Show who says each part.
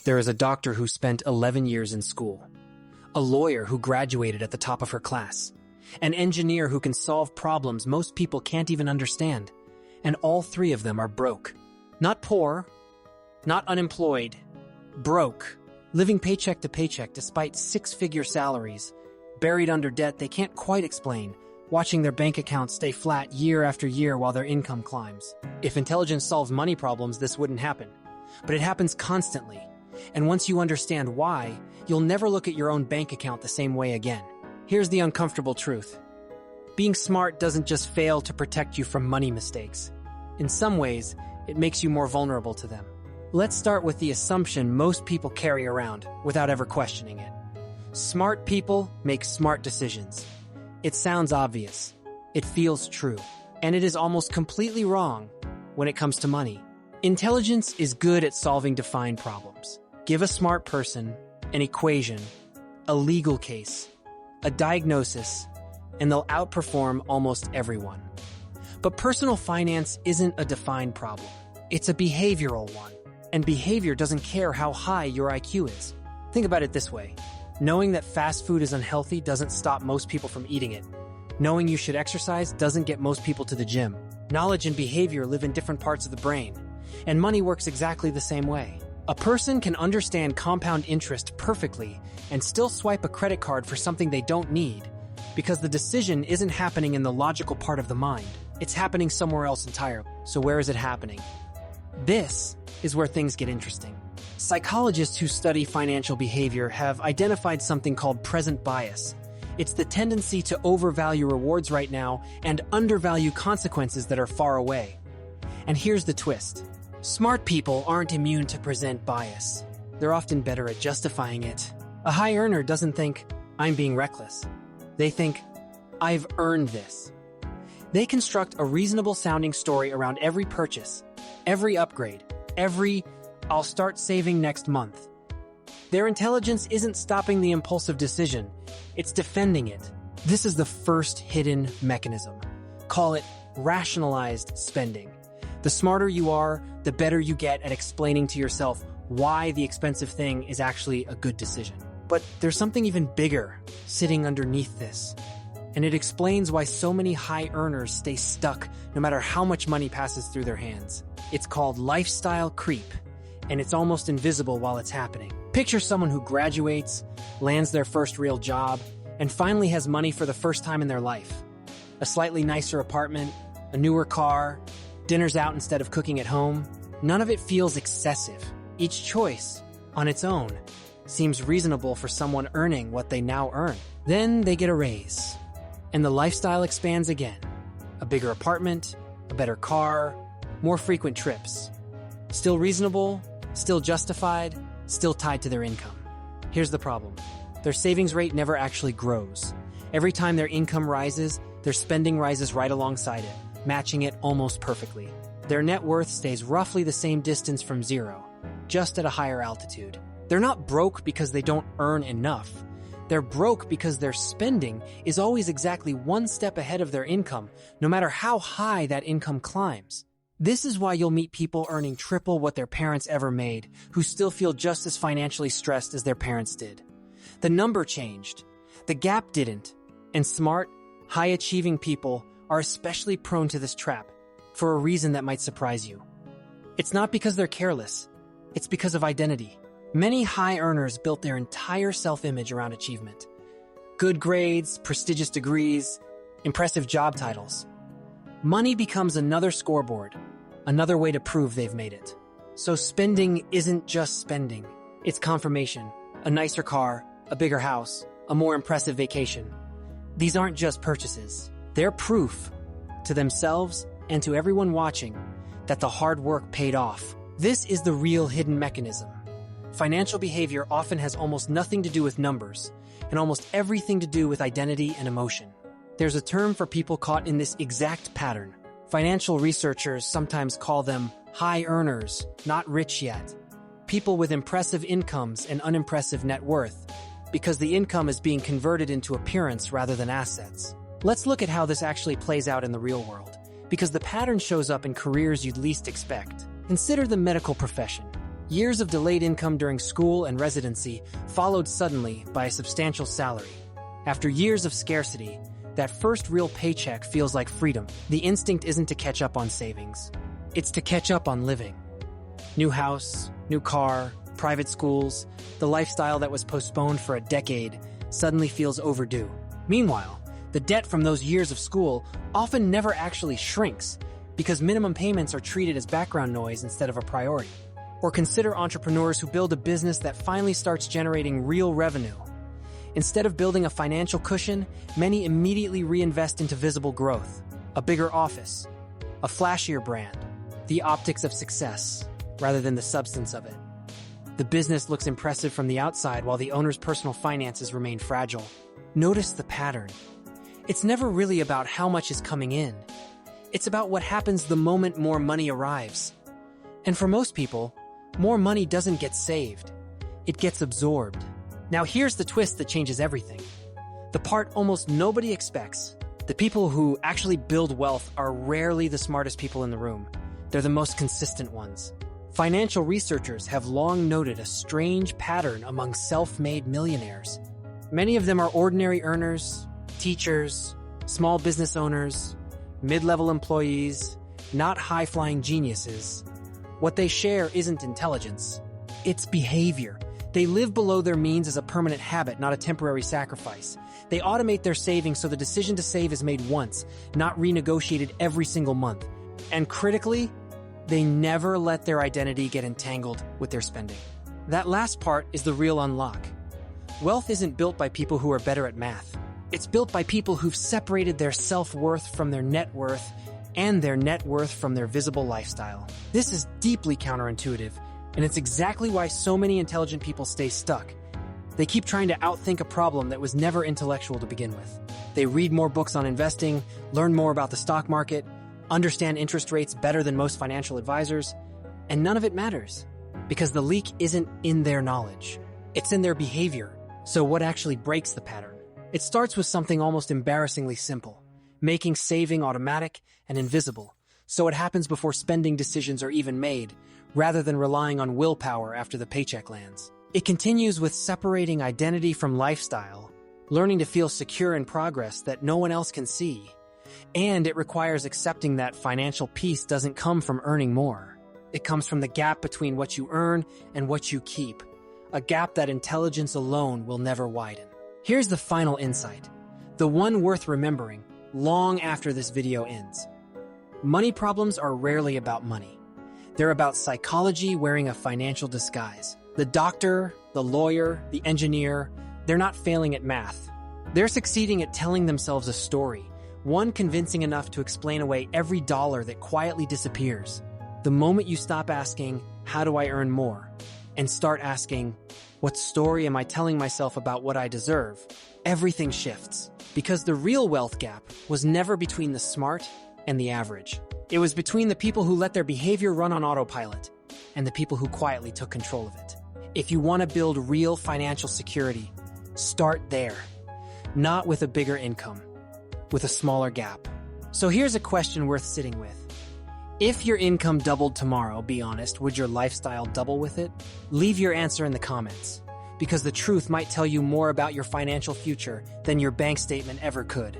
Speaker 1: There is a doctor who spent 11 years in school, a lawyer who graduated at the top of her class, an engineer who can solve problems most people can't even understand, and all three of them are broke. Not poor, not unemployed, broke, living paycheck to paycheck despite six-figure salaries, buried under debt they can't quite explain, watching their bank accounts stay flat year after year while their income climbs. If intelligence solved money problems, this wouldn't happen. But it happens constantly. And once you understand why, you'll never look at your own bank account the same way again. Here's the uncomfortable truth. Being smart doesn't just fail to protect you from money mistakes. In some ways, it makes you more vulnerable to them. Let's start with the assumption most people carry around without ever questioning it. Smart people make smart decisions. It sounds obvious. It feels true. And it is almost completely wrong when it comes to money. Intelligence is good at solving defined problems. Give a smart person an equation, a legal case, a diagnosis, and they'll outperform almost everyone. But personal finance isn't a defined problem. It's a behavioral one. And behavior doesn't care how high your IQ is. Think about it this way. Knowing that fast food is unhealthy doesn't stop most people from eating it. Knowing you should exercise doesn't get most people to the gym. Knowledge and behavior live in different parts of the brain. And money works exactly the same way. A person can understand compound interest perfectly and still swipe a credit card for something they don't need because the decision isn't happening in the logical part of the mind. It's happening somewhere else entirely. So where is it happening? This is where things get interesting. Psychologists who study financial behavior have identified something called present bias. It's the tendency to overvalue rewards right now and undervalue consequences that are far away. And here's the twist. Smart people aren't immune to present bias. They're often better at justifying it. A high earner doesn't think, I'm being reckless. They think, I've earned this. They construct a reasonable sounding story around every purchase, every upgrade, every, I'll start saving next month. Their intelligence isn't stopping the impulsive decision, it's defending it. This is the first hidden mechanism. Call it rationalized spending. The smarter you are, the better you get at explaining to yourself why the expensive thing is actually a good decision. But there's something even bigger sitting underneath this. And it explains why so many high earners stay stuck no matter how much money passes through their hands. It's called lifestyle creep, and it's almost invisible while it's happening. Picture someone who graduates, lands their first real job, and finally has money for the first time in their life. A slightly nicer apartment, a newer car, dinners out instead of cooking at home. None of it feels excessive. Each choice, on its own, seems reasonable for someone earning what they now earn. Then they get a raise, and the lifestyle expands again. A bigger apartment, a better car, more frequent trips. Still reasonable, still justified, still tied to their income. Here's the problem. Their savings rate never actually grows. Every time their income rises, their spending rises right alongside it, matching it almost perfectly. Their net worth stays roughly the same distance from zero, just at a higher altitude. They're not broke because they don't earn enough. They're broke because their spending is always exactly one step ahead of their income, no matter how high that income climbs. This is why you'll meet people earning triple what their parents ever made, who still feel just as financially stressed as their parents did. The number changed. The gap didn't. And smart, high-achieving people are especially prone to this trap, for a reason that might surprise you. It's not because they're careless. It's because of identity. Many high earners built their entire self-image around achievement. Good grades, prestigious degrees, impressive job titles. Money becomes another scoreboard, another way to prove they've made it. So spending isn't just spending. It's confirmation, a nicer car, a bigger house, a more impressive vacation. These aren't just purchases. They're proof, to themselves and to everyone watching, that the hard work paid off. This is the real hidden mechanism. Financial behavior often has almost nothing to do with numbers, and almost everything to do with identity and emotion. There's a term for people caught in this exact pattern. Financial researchers sometimes call them high earners, not rich yet. People with impressive incomes and unimpressive net worth, because the income is being converted into appearance rather than assets. Let's look at how this actually plays out in the real world, because the pattern shows up in careers you'd least expect. Consider the medical profession. Years of delayed income during school and residency followed suddenly by a substantial salary. After years of scarcity, that first real paycheck feels like freedom. The instinct isn't to catch up on savings. It's to catch up on living. New house, new car, private schools, the lifestyle that was postponed for a decade suddenly feels overdue. Meanwhile, the debt from those years of school often never actually shrinks because minimum payments are treated as background noise instead of a priority. Or consider entrepreneurs who build a business that finally starts generating real revenue. Instead of building a financial cushion, many immediately reinvest into visible growth, a bigger office, a flashier brand, the optics of success, rather than the substance of it. The business looks impressive from the outside while the owner's personal finances remain fragile. Notice the pattern. It's never really about how much is coming in. It's about what happens the moment more money arrives. And for most people, more money doesn't get saved. It gets absorbed. Now here's the twist that changes everything. The part almost nobody expects. The people who actually build wealth are rarely the smartest people in the room. They're the most consistent ones. Financial researchers have long noted a strange pattern among self-made millionaires. Many of them are ordinary earners, teachers, small business owners, mid-level employees, not high-flying geniuses. What they share isn't intelligence. It's behavior. They live below their means as a permanent habit, not a temporary sacrifice. They automate their savings so the decision to save is made once, not renegotiated every single month. And critically, they never let their identity get entangled with their spending. That last part is the real unlock. Wealth isn't built by people who are better at math. It's built by people who've separated their self-worth from their net worth and their net worth from their visible lifestyle. This is deeply counterintuitive, and it's exactly why so many intelligent people stay stuck. They keep trying to outthink a problem that was never intellectual to begin with. They read more books on investing, learn more about the stock market, understand interest rates better than most financial advisors, and none of it matters, because the leak isn't in their knowledge. It's in their behavior. So what actually breaks the pattern? It starts with something almost embarrassingly simple, making saving automatic and invisible, so it happens before spending decisions are even made, rather than relying on willpower after the paycheck lands. It continues with separating identity from lifestyle, learning to feel secure in progress that no one else can see. And it requires accepting that financial peace doesn't come from earning more. It comes from the gap between what you earn and what you keep, a gap that intelligence alone will never widen. Here's the final insight, the one worth remembering long after this video ends. Money problems are rarely about money. They're about psychology wearing a financial disguise. The doctor, the lawyer, the engineer, they're not failing at math. They're succeeding at telling themselves a story, one convincing enough to explain away every dollar that quietly disappears. The moment you stop asking, how do I earn more? And start asking, what story am I telling myself about what I deserve? Everything shifts. Because the real wealth gap was never between the smart and the average. It was between the people who let their behavior run on autopilot and the people who quietly took control of it. If you want to build real financial security, start there. Not with a bigger income, with a smaller gap. So here's a question worth sitting with. If your income doubled tomorrow, be honest, would your lifestyle double with it? Leave your answer in the comments, because the truth might tell you more about your financial future than your bank statement ever could.